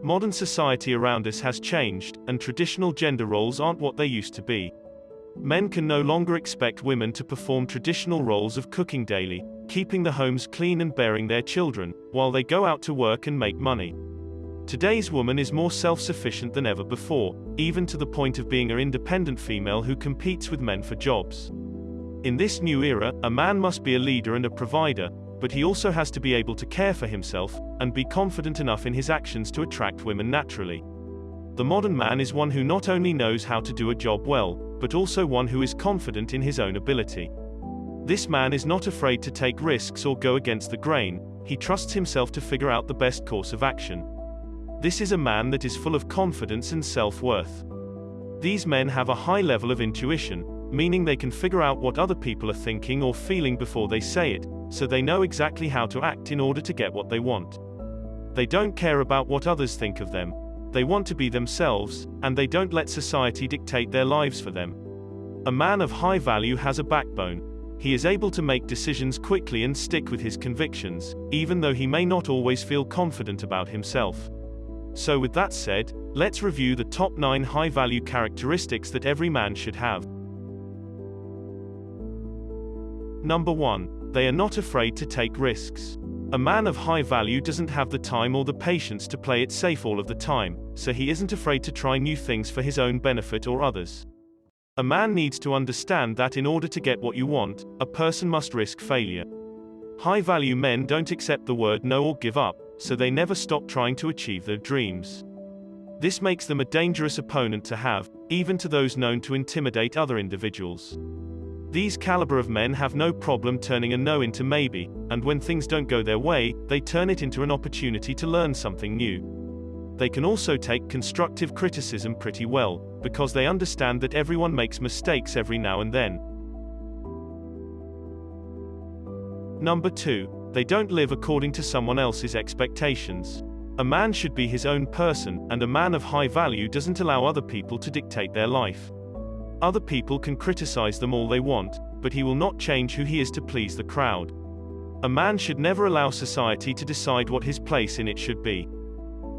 Modern society around us has changed, and traditional gender roles aren't what they used to be. Men can no longer expect women to perform traditional roles of cooking daily, keeping the homes clean and bearing their children, while they go out to work and make money. Today's woman is more self-sufficient than ever before, even to the point of being an independent female who competes with men for jobs. In this new era, a man must be a leader and a provider, but he also has to be able to care for himself, and be confident enough in his actions to attract women naturally. The modern man is one who not only knows how to do a job well, but also one who is confident in his own ability. This man is not afraid to take risks or go against the grain, he trusts himself to figure out the best course of action. This is a man that is full of confidence and self-worth. These men have a high level of intuition, meaning they can figure out what other people are thinking or feeling before they say it, so they know exactly how to act in order to get what they want. They don't care about what others think of them. They want to be themselves, and they don't let society dictate their lives for them. A man of high value has a backbone. He is able to make decisions quickly and stick with his convictions, even though he may not always feel confident about himself. So with that said, let's review the top 9 high-value characteristics that every man should have. Number 1. They are not afraid to take risks. A man of high value doesn't have the time or the patience to play it safe all of the time, so he isn't afraid to try new things for his own benefit or others. A man needs to understand that in order to get what you want, a person must risk failure. High-value men don't accept the word no or give up, so they never stop trying to achieve their dreams. This makes them a dangerous opponent to have, even to those known to intimidate other individuals. These caliber of men have no problem turning a no into maybe, and when things don't go their way, they turn it into an opportunity to learn something new. They can also take constructive criticism pretty well, because they understand that everyone makes mistakes every now and then. Number 2. They don't live according to someone else's expectations. A man should be his own person, and a man of high value doesn't allow other people to dictate their life. Other people can criticize them all they want, but he will not change who he is to please the crowd. A man should never allow society to decide what his place in it should be.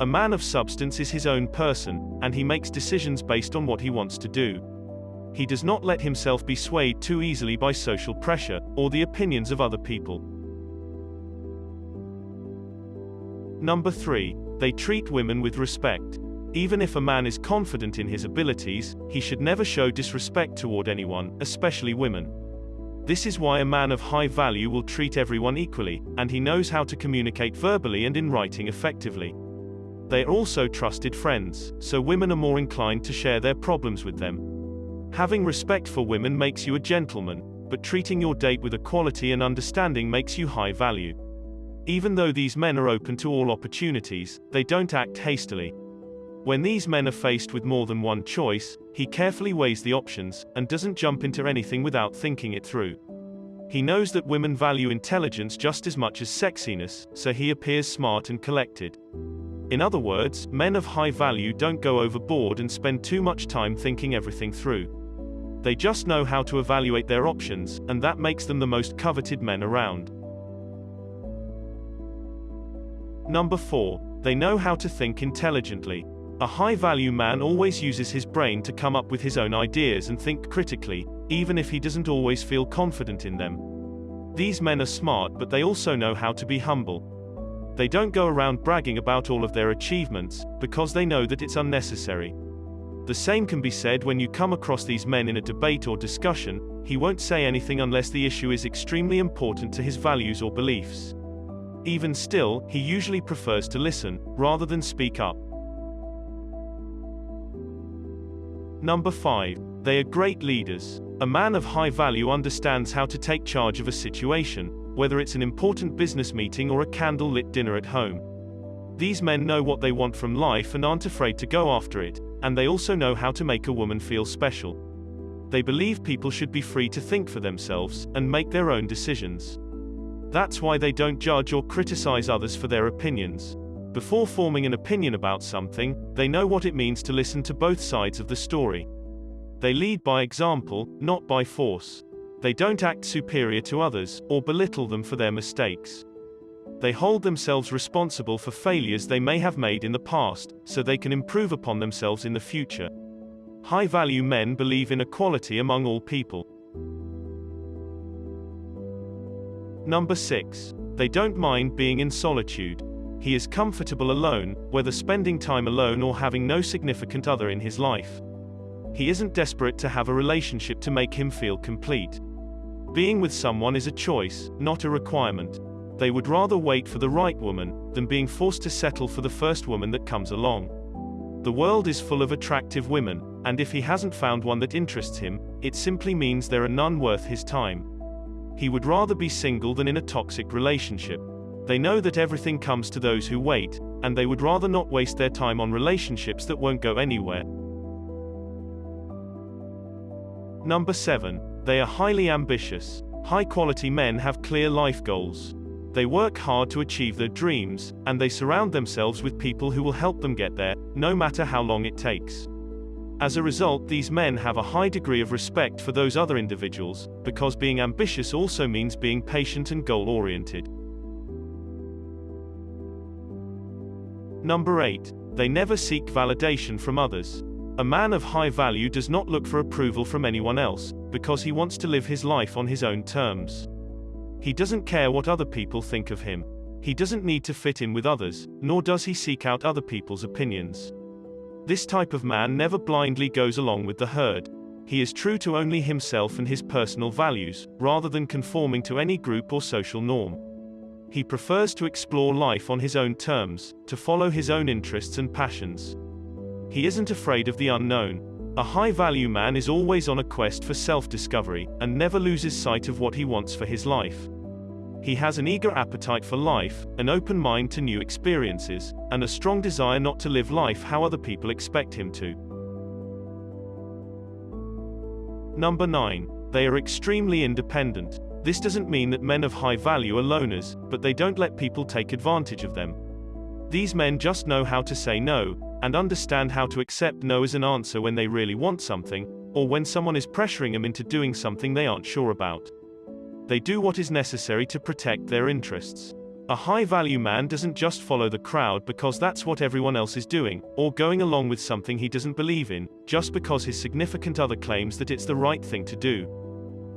A man of substance is his own person, and he makes decisions based on what he wants to do. He does not let himself be swayed too easily by social pressure, or the opinions of other people. Number 3. They treat women with respect. Even if a man is confident in his abilities, he should never show disrespect toward anyone, especially women. This is why a man of high value will treat everyone equally, and he knows how to communicate verbally and in writing effectively. They are also trusted friends, so women are more inclined to share their problems with them. Having respect for women makes you a gentleman, but treating your date with equality and understanding makes you high value. Even though these men are open to all opportunities, they don't act hastily. When these men are faced with more than one choice, he carefully weighs the options, and doesn't jump into anything without thinking it through. He knows that women value intelligence just as much as sexiness, so he appears smart and collected. In other words, men of high value don't go overboard and spend too much time thinking everything through. They just know how to evaluate their options, and that makes them the most coveted men around. Number 4. They know how to think intelligently. A high-value man always uses his brain to come up with his own ideas and think critically, even if he doesn't always feel confident in them. These men are smart, but they also know how to be humble. They don't go around bragging about all of their achievements, because they know that it's unnecessary. The same can be said when you come across these men in a debate or discussion. He won't say anything unless the issue is extremely important to his values or beliefs. Even still, he usually prefers to listen, rather than speak up. Number 5. They are great leaders. A man of high value understands how to take charge of a situation, whether it's an important business meeting or a candle-lit dinner at home. These men know what they want from life and aren't afraid to go after it, and they also know how to make a woman feel special. They believe people should be free to think for themselves, and make their own decisions. That's why they don't judge or criticize others for their opinions. Before forming an opinion about something, they know what it means to listen to both sides of the story. They lead by example, not by force. They don't act superior to others, or belittle them for their mistakes. They hold themselves responsible for failures they may have made in the past, so they can improve upon themselves in the future. High-value men believe in equality among all people. Number 6. They don't mind being in solitude. He is comfortable alone, whether spending time alone or having no significant other in his life. He isn't desperate to have a relationship to make him feel complete. Being with someone is a choice, not a requirement. They would rather wait for the right woman than being forced to settle for the first woman that comes along. The world is full of attractive women, and if he hasn't found one that interests him, it simply means there are none worth his time. He would rather be single than in a toxic relationship. They know that everything comes to those who wait, and they would rather not waste their time on relationships that won't go anywhere. Number 7. They are highly ambitious. High-quality men have clear life goals. They work hard to achieve their dreams, and they surround themselves with people who will help them get there, no matter how long it takes. As a result, these men have a high degree of respect for those other individuals, because being ambitious also means being patient and goal-oriented. Number 8. They never seek validation from others. A man of high value does not look for approval from anyone else, because he wants to live his life on his own terms. He doesn't care what other people think of him. He doesn't need to fit in with others, nor does he seek out other people's opinions. This type of man never blindly goes along with the herd. He is true to only himself and his personal values, rather than conforming to any group or social norm. He prefers to explore life on his own terms, to follow his own interests and passions. He isn't afraid of the unknown. A high-value man is always on a quest for self-discovery, and never loses sight of what he wants for his life. He has an eager appetite for life, an open mind to new experiences, and a strong desire not to live life how other people expect him to. Number 9. They are extremely independent. This doesn't mean that men of high value are loners, but they don't let people take advantage of them. These men just know how to say no, and understand how to accept no as an answer when they really want something, or when someone is pressuring them into doing something they aren't sure about. They do what is necessary to protect their interests. A high-value man doesn't just follow the crowd because that's what everyone else is doing, or going along with something he doesn't believe in, just because his significant other claims that it's the right thing to do.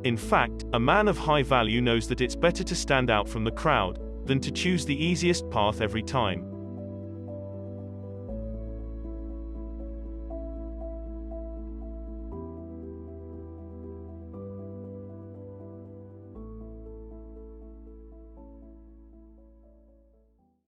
In fact, a man of high value knows that it's better to stand out from the crowd than to choose the easiest path every time.